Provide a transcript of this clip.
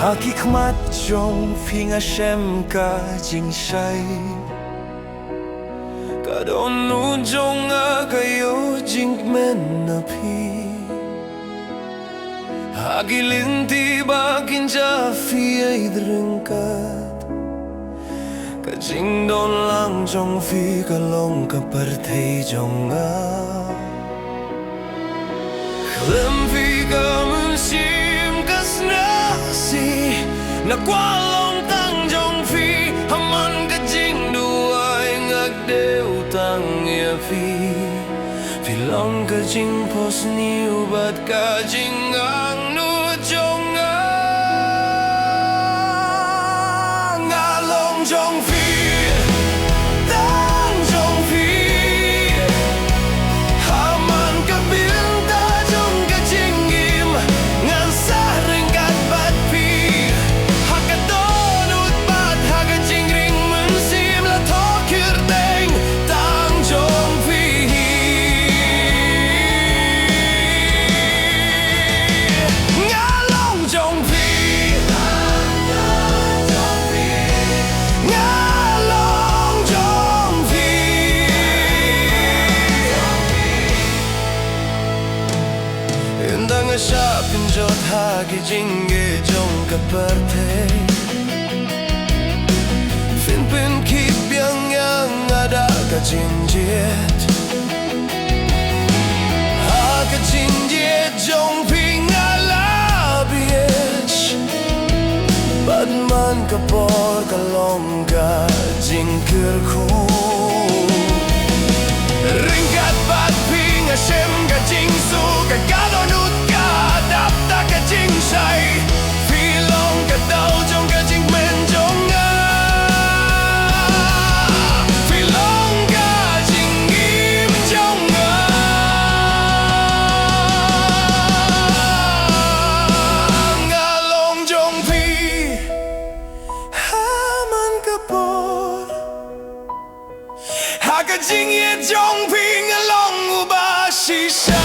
Hakikmat trong phi nga shem ka jing shai Ka don nu jong a kayo jing men na pi Hagilinti bakin ja fi ay drengkat Ka jing don lang jong fi ka long ka partay jong a Khlem fi ka mun sim kas nasi Na kwalong tang jong fi Haman ka jing duay ngag deu tang ya fi Fi long ka jing pos ni ubat ka jing ang nu jong a Ngalong jong fi Tang jong fi Haman ka binta jong ka jing im Ngan sa ringkat bat pi Hakadon ut bat haka jing ring mun sim la tokir deng Tang jong fi Ngalong jong fi Ngalong jong fi Indang siya pinjot hagi jingge jong kaparte Finpin kip yang ada ka jinjet Haka jinjet jong pingalabiech Badman kapor kalong ka jingkir ko Ringkat bat ping asem ka jingsu ka galonut ka dapta ka jingsai Filong ka daw jong ka jingmen jong a Filong ka jingim jong a Ngalong jong pi Haman kapor Haka jing ye jong pi ngalong uba shisha